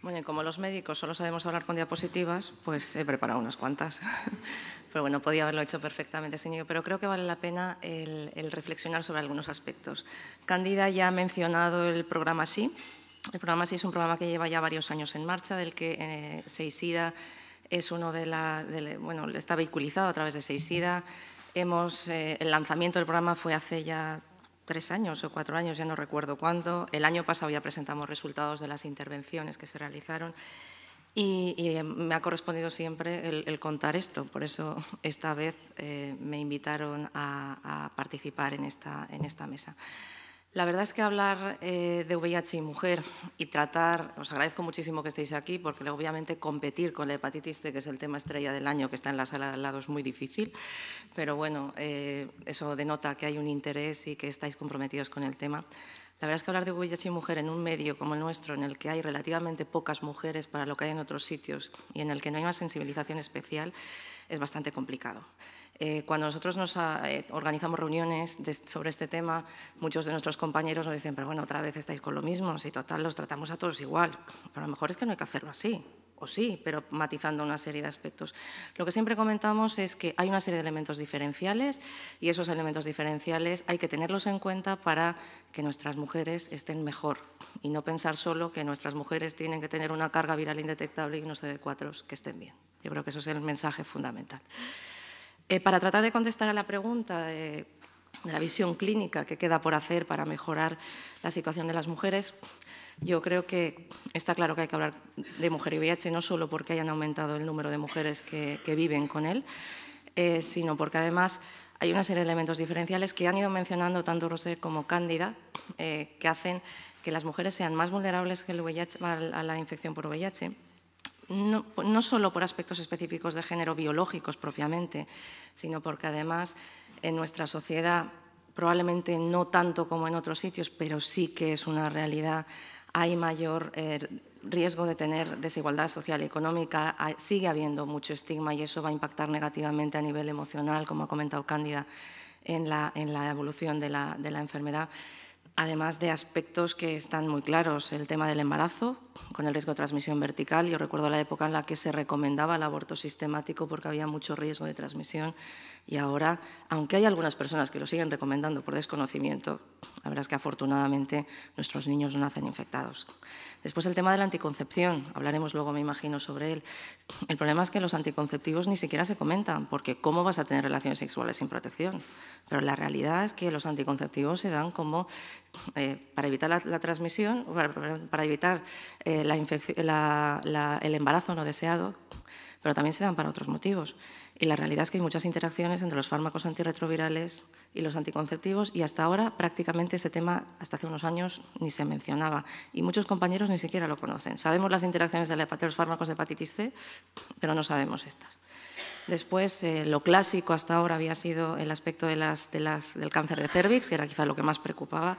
Bueno, y como los médicos solo sabemos hablar con diapositivas, pues he preparado unas cuantas. Pero bueno, podía haberlo hecho perfectamente sin ello, pero creo que vale la pena el reflexionar sobre algunos aspectos. Cándida ya ha mencionado el programa SI. El programa SI es un programa que lleva ya varios años en marcha, del que Seisida es uno bueno, está vehiculizado a través de Seisida. El lanzamiento del programa fue hace ya 3 años o 4 años, ya no recuerdo cuándo. El año pasado ya presentamos resultados de las intervenciones que se realizaron y me ha correspondido siempre el contar esto. Por eso esta vez me invitaron a participar en esta mesa. La verdad es que hablar de VIH y mujer y tratar, os agradezco muchísimo que estéis aquí, porque obviamente competir con la hepatitis C, que es el tema estrella del año, que está en la sala de al lado, es muy difícil, pero bueno, eso denota que hay un interés y que estáis comprometidos con el tema. La verdad es que hablar de VIH y mujer en un medio como el nuestro, en el que hay relativamente pocas mujeres para lo que hay en otros sitios y en el que no hay una sensibilización especial, es bastante complicado. Cuando nosotros organizamos reuniones sobre este tema, muchos de nuestros compañeros nos dicen, pero bueno, otra vez estáis con lo mismo, si total los tratamos a todos igual. Pero a lo mejor es que no hay que hacerlo así, o sí, pero matizando una serie de aspectos. Lo que siempre comentamos es que hay una serie de elementos diferenciales y esos elementos diferenciales hay que tenerlos en cuenta para que nuestras mujeres estén mejor y no pensar solo que nuestras mujeres tienen que tener una carga viral indetectable y unos CD4 que estén bien. Yo creo que eso es el mensaje fundamental. Para tratar de contestar a la pregunta de la visión clínica que queda por hacer para mejorar la situación de las mujeres, yo creo que está claro que hay que hablar de mujer y VIH, no solo porque hayan aumentado el número de mujeres que viven con él, sino porque además hay una serie de elementos diferenciales que han ido mencionando tanto Rosé como Cándida, que hacen que las mujeres sean más vulnerables que el VIH, a la infección por VIH. No solo por aspectos específicos de género biológicos propiamente, sino porque además en nuestra sociedad, probablemente no tanto como en otros sitios, pero sí que es una realidad, hay mayor riesgo de tener desigualdad social y económica, sigue habiendo mucho estigma y eso va a impactar negativamente a nivel emocional, como ha comentado Cándida, en la evolución de la enfermedad. Además de aspectos que están muy claros, el tema del embarazo, con el riesgo de transmisión vertical. Yo recuerdo la época en la que se recomendaba el aborto sistemático porque había mucho riesgo de transmisión y ahora, aunque hay algunas personas que lo siguen recomendando por desconocimiento, la verdad es que afortunadamente nuestros niños no nacen infectados. Después el tema de la anticoncepción, hablaremos luego, me imagino, sobre él. El problema es que los anticonceptivos ni siquiera se comentan, porque ¿cómo vas a tener relaciones sexuales sin protección? Pero la realidad es que los anticonceptivos se dan como para evitar la transmisión, para evitar el embarazo no deseado, pero también se dan para otros motivos. Y la realidad es que hay muchas interacciones entre los fármacos antirretrovirales y los anticonceptivos y hasta ahora prácticamente ese tema, hasta hace unos años, ni se mencionaba. Y muchos compañeros ni siquiera lo conocen. Sabemos las interacciones de los fármacos de hepatitis C, pero no sabemos estas. Después, lo clásico hasta ahora había sido el aspecto del cáncer de cérvix, que era quizá lo que más preocupaba,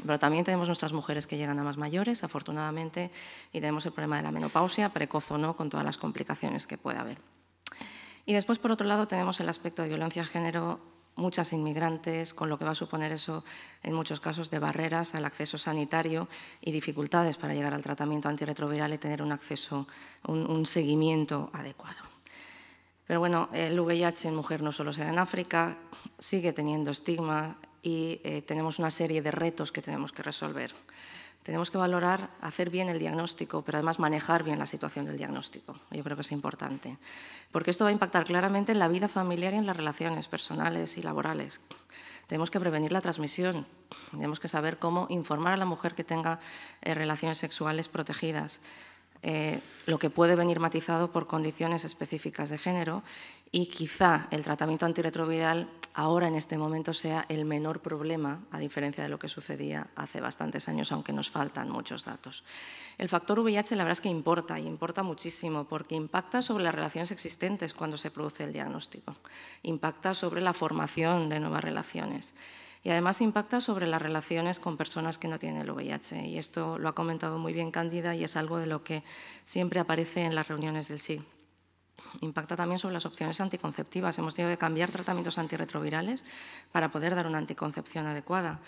pero también tenemos nuestras mujeres que llegan a más mayores, afortunadamente, y tenemos el problema de la menopausia, precoz o no, con todas las complicaciones que puede haber. Y después, por otro lado, tenemos el aspecto de violencia de género, muchas inmigrantes, con lo que va a suponer eso, en muchos casos, de barreras al acceso sanitario y dificultades para llegar al tratamiento antirretroviral y tener un acceso, un seguimiento adecuado. Pero bueno, el VIH en mujer no solo se da en África, sigue teniendo estigma y tenemos una serie de retos que tenemos que resolver. Tenemos que valorar, hacer bien el diagnóstico, pero además manejar bien la situación del diagnóstico. Yo creo que es importante, porque esto va a impactar claramente en la vida familiar y en las relaciones personales y laborales. Tenemos que prevenir la transmisión, tenemos que saber cómo informar a la mujer que tenga relaciones sexuales protegidas. Lo que puede venir matizado por condiciones específicas de género y quizá el tratamiento antirretroviral ahora en este momento sea el menor problema, a diferencia de lo que sucedía hace bastantes años, aunque nos faltan muchos datos. El factor VIH la verdad es que importa, y importa muchísimo, porque impacta sobre las relaciones existentes cuando se produce el diagnóstico, impacta sobre la formación de nuevas relaciones. Y además impacta sobre las relaciones con personas que no tienen el VIH. Y esto lo ha comentado muy bien Cándida y es algo de lo que siempre aparece en las reuniones del SIG. Impacta también sobre las opciones anticonceptivas. Hemos tenido que cambiar tratamientos antirretrovirales para poder dar una anticoncepción adecuada.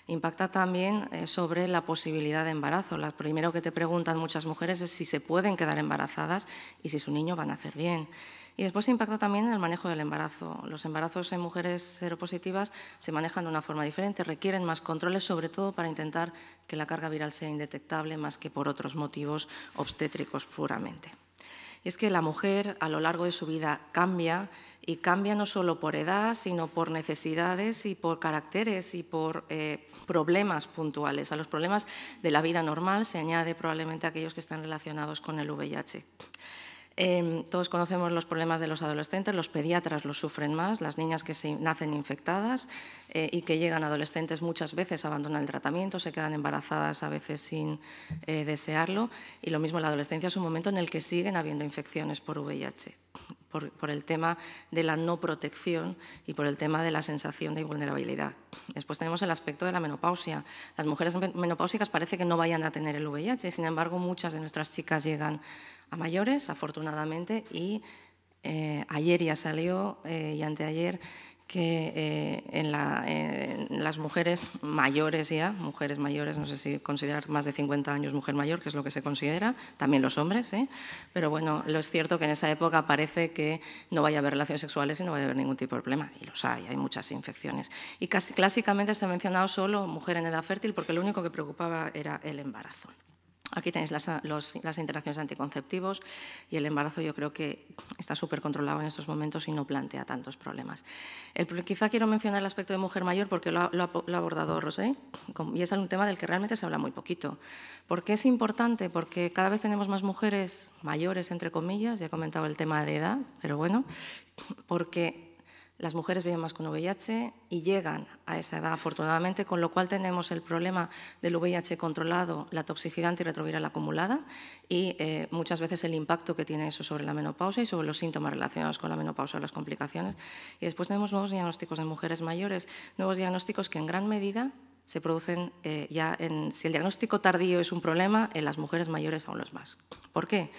Impacta también sobre la posibilidad de embarazo. Lo primero que te preguntan muchas mujeres es si se pueden quedar embarazadas y si su niño va a nacer bien. Y después impacta también en el manejo del embarazo. Los embarazos en mujeres seropositivas se manejan de una forma diferente, requieren más controles, sobre todo para intentar que la carga viral sea indetectable más que por otros motivos obstétricos puramente. Y es que la mujer a lo largo de su vida cambia, y cambia no solo por edad, sino por necesidades y por caracteres y por problemas puntuales. A los problemas de la vida normal se añade probablemente aquellos que están relacionados con el VIH. Todos conocemos los problemas de los adolescentes, los pediatras los sufren más, las niñas que nacen infectadas y que llegan adolescentes muchas veces abandonan el tratamiento, se quedan embarazadas a veces sin desearlo, y lo mismo en la adolescencia es un momento en el que siguen habiendo infecciones por VIH. Por el tema de la no protección y por el tema de la sensación de vulnerabilidad. Después tenemos el aspecto de la menopausia. Las mujeres menopáusicas parece que no vayan a tener el VIH, sin embargo muchas de nuestras chicas llegan a mayores, afortunadamente, y ayer ya salió y anteayer que en las mujeres mayores ya, mujeres mayores, no sé si considerar más de 50 años mujer mayor, que es lo que se considera, también los hombres, pero bueno, lo es cierto que en esa época parece que no vaya a haber relaciones sexuales y no vaya a haber ningún tipo de problema, y los hay muchas infecciones. Y clásicamente se ha mencionado solo mujer en edad fértil porque lo único que preocupaba era el embarazo. Aquí tenéis las interacciones anticonceptivos y el embarazo yo creo que está súper controlado en estos momentos y no plantea tantos problemas. Quizá quiero mencionar el aspecto de mujer mayor porque lo ha abordado Rosé y es un tema del que realmente se habla muy poquito. ¿Por qué es importante? Porque cada vez tenemos más mujeres mayores, entre comillas, ya he comentado el tema de edad, pero bueno, porque las mujeres viven más con VIH y llegan a esa edad, afortunadamente, con lo cual tenemos el problema del VIH controlado, la toxicidad antirretroviral acumulada y muchas veces el impacto que tiene eso sobre la menopausia y sobre los síntomas relacionados con la menopausia o las complicaciones. Y después tenemos nuevos diagnósticos en mujeres mayores, nuevos diagnósticos que en gran medida se producen si el diagnóstico tardío es un problema, en las mujeres mayores aún lo es más. ¿Por qué?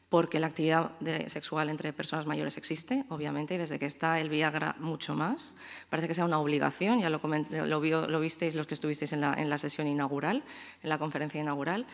Porque la actividad sexual entre personas mayores existe, obviamente, y desde que está el Viagra mucho más. Parece que sea una obligación, ya lo visteis los que estuvisteis en la sesión inaugural, en la conferencia inaugural.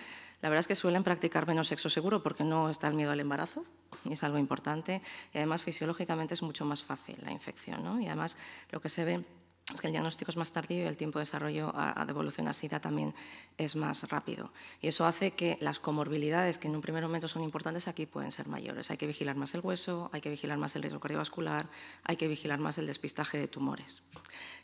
La verdad es que suelen practicar menos sexo seguro porque no está el miedo al embarazo, y es algo importante, y además fisiológicamente es mucho más fácil la infección, ¿no? Y además lo que se ve es que el diagnóstico es más tardío y el tiempo de desarrollo de evolución a SIDA también es más rápido. Y eso hace que las comorbilidades, que en un primer momento son importantes, aquí pueden ser mayores. Hay que vigilar más el hueso, hay que vigilar más el riesgo cardiovascular, hay que vigilar más el despistaje de tumores.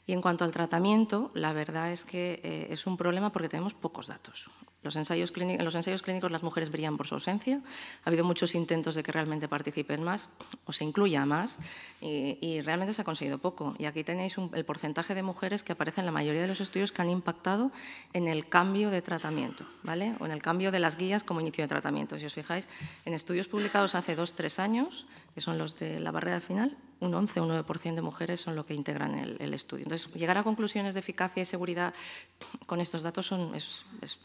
Y en cuanto al tratamiento, la verdad es que es un problema porque tenemos pocos datos. En los ensayos clínicos las mujeres brillan por su ausencia. Ha habido muchos intentos de que realmente participen más o se incluya más y realmente se ha conseguido poco. Y aquí tenéis el porcentaje de mujeres que aparece en la mayoría de los estudios que han impactado en el cambio de tratamiento, ¿vale? O en el cambio de las guías como inicio de tratamiento. Si os fijáis, en estudios publicados hace 2 o 3 años, que son los de la barrera final, un 11 o un 9% de mujeres son lo que integran el estudio. Entonces, llegar a conclusiones de eficacia y seguridad con estos datos es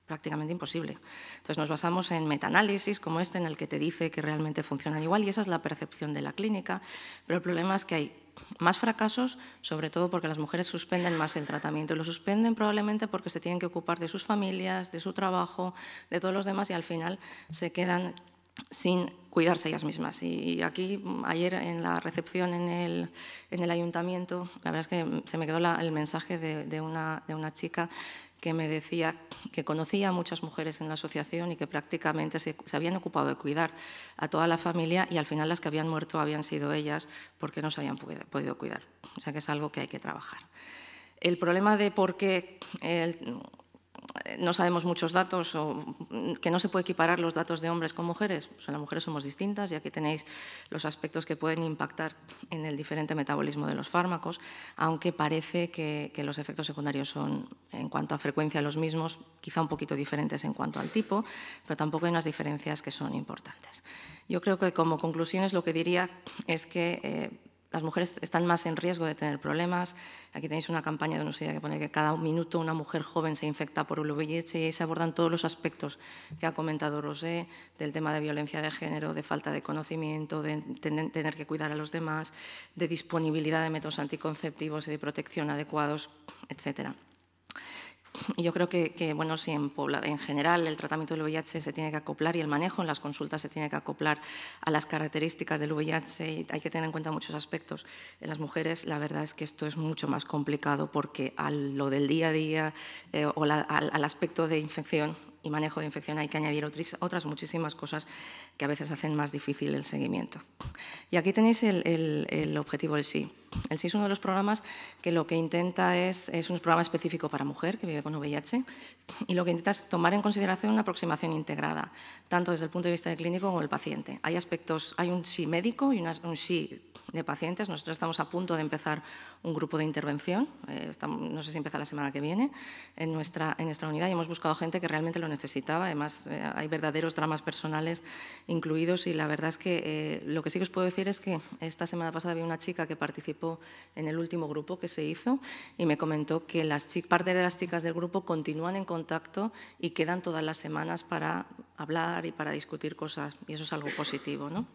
prácticamente imposible. Entonces nos basamos en metaanálisis como este en el que te dice que realmente funcionan igual y esa es la percepción de la clínica, pero el problema es que hay más fracasos, sobre todo porque las mujeres suspenden más el tratamiento y lo suspenden probablemente porque se tienen que ocupar de sus familias, de su trabajo, de todos los demás y al final se quedan sin cuidarse ellas mismas. Y aquí, ayer en la recepción en el ayuntamiento, la verdad es que se me quedó el mensaje de una chica que me decía que conocía a muchas mujeres en la asociación y que prácticamente se habían ocupado de cuidar a toda la familia y al final las que habían muerto habían sido ellas porque no se habían podido cuidar. O sea que es algo que hay que trabajar. El problema de por qué no sabemos muchos datos o que no se puede equiparar los datos de hombres con mujeres, pues las mujeres somos distintas y aquí tenéis los aspectos que pueden impactar en el diferente metabolismo de los fármacos, aunque parece que los efectos secundarios son en cuanto a frecuencia los mismos, quizá un poquito diferentes en cuanto al tipo, pero tampoco hay unas diferencias que son importantes. Yo creo que como conclusiones lo que diría es que las mujeres están más en riesgo de tener problemas. Aquí tenéis una campaña de UNICEF que pone que cada minuto una mujer joven se infecta por el VIH y ahí se abordan todos los aspectos que ha comentado Rosé, del tema de violencia de género, de falta de conocimiento, de tener que cuidar a los demás, de disponibilidad de métodos anticonceptivos y de protección adecuados, etcétera. Y yo creo que bueno, si en general el tratamiento del VIH se tiene que acoplar y el manejo en las consultas se tiene que acoplar a las características del VIH y hay que tener en cuenta muchos aspectos. En las mujeres la verdad es que esto es mucho más complicado porque a lo del día a día o al aspecto de infección y manejo de infección hay que añadir otras muchísimas cosas que a veces hacen más difícil el seguimiento. Y aquí tenéis el objetivo del SI. El SI es uno de los programas que lo que intenta es un programa específico para mujer que vive con VIH y lo que intenta es tomar en consideración una aproximación integrada, tanto desde el punto de vista del clínico como del paciente. Hay aspectos, hay un SI médico y un SI de pacientes. Nosotros estamos a punto de empezar un grupo de intervención, no sé si empieza la semana que viene, en nuestra unidad y hemos buscado gente que realmente lo necesitaba. Además, hay verdaderos dramas personales incluidos y la verdad es que lo que sí que os puedo decir es que esta semana pasada había una chica que participó en el último grupo que se hizo y me comentó que parte de las chicas del grupo continúan en contacto y quedan todas las semanas para hablar y para discutir cosas y eso es algo positivo, ¿no?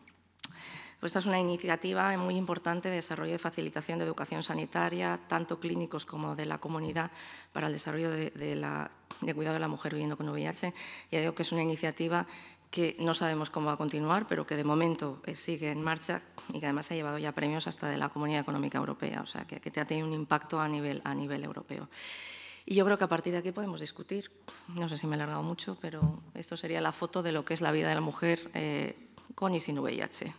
Pues esta es una iniciativa muy importante de desarrollo y facilitación de educación sanitaria, tanto clínicos como de la comunidad, para el desarrollo de cuidado de la mujer viviendo con VIH. Ya digo que es una iniciativa que no sabemos cómo va a continuar, pero que de momento sigue en marcha y que además ha llevado ya premios hasta de la Comunidad Económica Europea, o sea, que ha tenido un impacto a nivel europeo. Y yo creo que a partir de aquí podemos discutir. No sé si me he alargado mucho, pero esto sería la foto de lo que es la vida de la mujer con y sin VIH.